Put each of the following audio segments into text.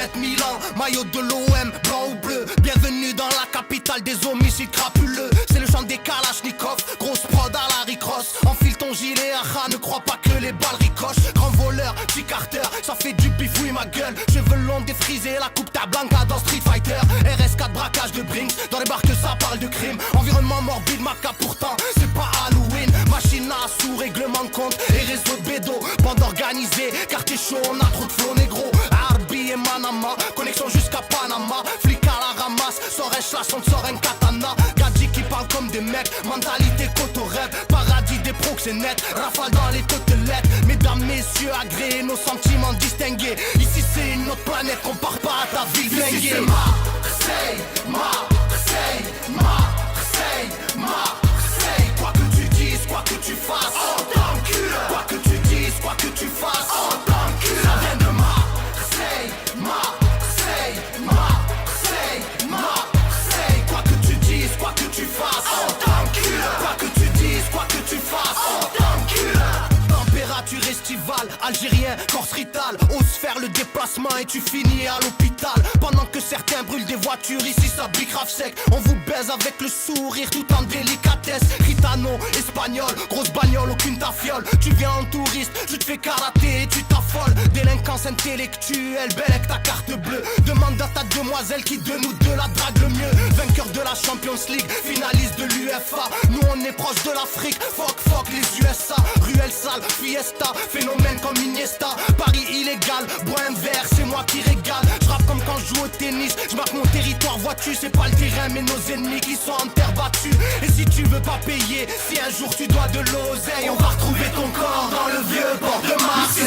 Galette Milan, maillot de l'OM, blanc ou bleu. Bienvenue dans la capitale des homicides crapuleux. C'est le chant des Kalachnikov, grosse prod à la Ricross. Enfile ton gilet, aha, ne crois pas que les balles ricochent. Grand voleur, petit Carter, ça fait du bif, oui ma gueule. Cheveux longs défrisés, la coupe ta blanca dans Street Fighter. RS4 braquage de Brinks, dans les bars que ça parle de crime. Environnement morbide, maca pourtant, c'est pas Halloween. Machine à sous, règlement de compte et réseau de bédo. Bande organisée, quartier chaud, on a trop de flow négro. Arbi et Manama, connexion jusqu'à Panama. Flic à la ramasse, sort un slash, on te sort un katana. Gadji qui parle comme des mecs, mentalité coto-rêve. Paradis des proxénètes, rafale dans les côtelettes. Mesdames, messieurs, agréés, nos sentiments distingués. Ici c'est une autre planète, compare pas à ta ville flinguée. Ici c'est Marseille, Marseille, Marseille, Marseille. Quoi que tu dises, quoi que tu fasses, en tant que quoi que tu dises, quoi que tu fasses, en tant que ça vient de Marseille, Marseille, Marseille, Marseille. Quoi que tu dises, quoi que tu fasses, en tant que quoi que tu dises, quoi que tu fasses, en tant que température estivale, algérien, corse ritale. Ose faire le déplacement et tu finis à l'hôpital. Pendant que certains brûlent des voitures, ici ça pique grave sec. On vous baise avec le sourire tout en délicatesse. Gitano, espagnol, grosse bagnole, aucune tafiole. Tu viens en touriste, je te fais karaté et tu t'affoles. Délinquance intellectuelle, belle avec ta carte bleue. Demande à ta demoiselle qui de nous deux la drague le mieux. Vainqueur de la Champions League, finaliste de l'UFA. Nous on est proche de l'Afrique, fuck les USA. Ruelle sale, fiesta, phénomène comme Iniesta. Paris illégal, bois un verre, c'est moi qui régale. Je rappe comme quand je joue au tennis, je marque mon territoire, vois-tu. C'est pas le terrain mais nos ennemis qui sont en terre battue. Et si tu veux pas payer, si un jour tu dois de l'oseille, on va retrouver ton corps dans le vieux port de Marseille.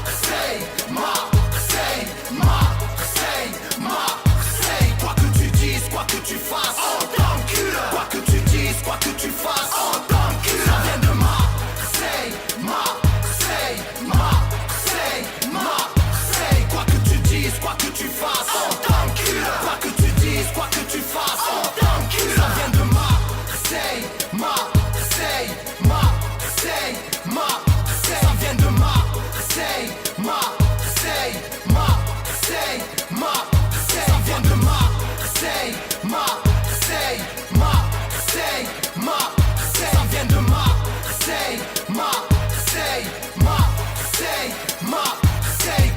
Marseille, Marseille, Marseille, Marseille. Quoi que tu dises, quoi que tu fasses, en tant que quoi que tu dises, quoi que tu fasses, en tant que ça vient de Marseille, Marseille, Marseille, Marseille. Quoi que tu dises, quoi que tu fasses, en tant que quoi que tu dises, quoi que tu fasses, en tant que ça vient de Marseille, Marseille, Marseille, Marseille. Ça vient de Marseille, Marseille, Marseille, Marseille. Ça vient de Marseille, Marseille, Marseille, Marseille. Ça vient de Marseille, Marseille, Marseille, Marseille.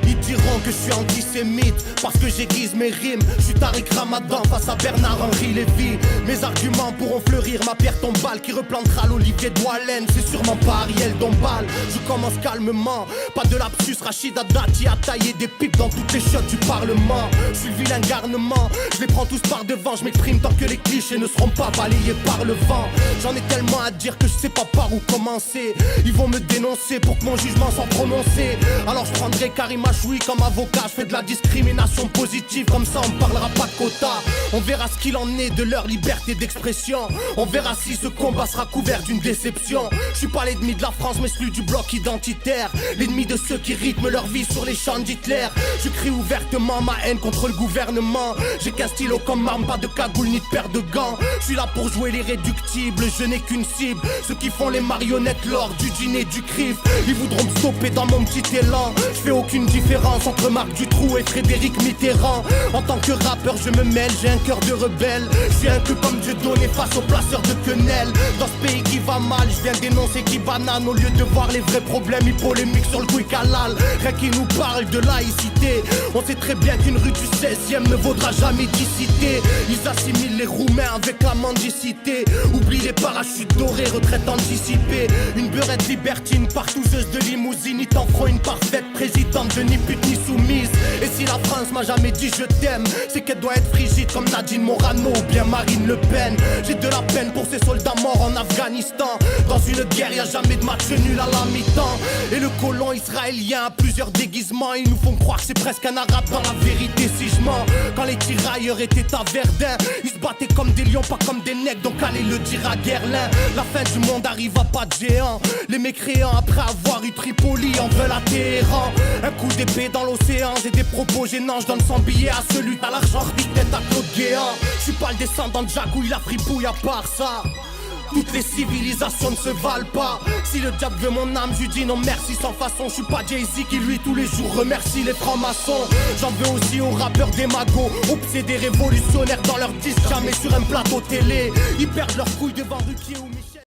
Ils diront que je suis antisémite parce que j'aiguise mes rimes. Je suis Tariq Ramadan face à Bernard-Henri Lévy. Mes arguments pourront fleurir, ma pierre tombale qui replantera l'olivier de Wallen. C'est sûrement pas Ariel Dombal. Je commence calmement, pas de lapsus. Rachida Dati a taillé des pipes dans toutes les chiottes du parlement. Je suis le vilain garnement, je les prends tous par devant. Je m'exprime tant que les clichés ne seront pas balayés par le vent. J'en ai tellement à dire que je sais pas par où commencer. Ils vont me dénoncer pour que mon jugement soit prononcé. Alors je prendrai Karim Achoui comme avocat. Je fais de la discrimination positive, comme ça on parlera pas de quota. On verra ce qu'il en est de leur liberté d'expression. On verra si ce combat sera couvert d'une déception. Je suis pas l'ennemi de la France mais celui du bloc identitaire. L'ennemi de ceux qui rythment leur vie sur les champs d'Hitler. Je crie ouvertement ma haine contre le gouvernement. J'ai qu'un stylo comme arme, pas de cagoule ni de paire de gants. Je suis là pour jouer les réductibles, je n'ai qu'une cible. Ceux qui font les marionnettes lors du dîner du CRIF. Ils voudront me stopper dans mon petit élan. Je fais aucune différence entre Marc Dutroux et Frédéric Mitterrand. En tant que rappeur je me mêle, j'ai un cœur de rebelle. Je suis un peu comme Dieu donné face aux placeurs de quenelles. Dans ce pays qui va mal, je viens dénoncer qui banane. Au lieu de voir les vrais problèmes, ils polémiquent sur le quick halal. Rien qui nous parle de laïcité. On sait très bien qu'une rue du 16e ne vaudra jamais 10 cités. Ils assimilent les Roumains avec la mendicité. Oublie les parachutes dorés, retraite anticipée. Une beurette libertine, partouzeuse de limousine. Ils t'en feront une parfaite présidente de ni pute ni soumise. Et si la France m'a jamais dit je t'aime, c'est qu'elle doit être frigide comme Nadine Morano ou bien Marine Le Pen. J'ai de la peine pour ces soldats morts en Afghanistan. Dans une guerre y'a jamais de match nul à la mi-temps. Et le colon israélien a plusieurs déguisements. Ils nous font croire que c'est presque un arabe dans la vérité si je mens. Quand les tirailleurs étaient à Verdun, ils se battaient comme des lions, pas comme des nègres. Donc allez le dire à Guerlain. La fin du monde arrive à pas de géant. Les mécréants après avoir eu Tripoli en veulent à Téhéran. Un coup d'épée dans l'océan, j'ai des propos gênants. Je donne 100 billets à celui à l'argent, tête à Claude Guéant. Je suis pas le descendant de Jacques où il a fripouille à part ça. Toutes les civilisations ne se valent pas. Si le diable veut mon âme, je lui dis non merci sans façon. Je suis pas Jay-Z qui lui tous les jours remercie les francs-maçons. J'en veux aussi aux rappeurs des magots, obsédés révolutionnaires dans leurs disques, jamais sur un plateau télé. Ils perdent leurs couilles devant Ruquier ou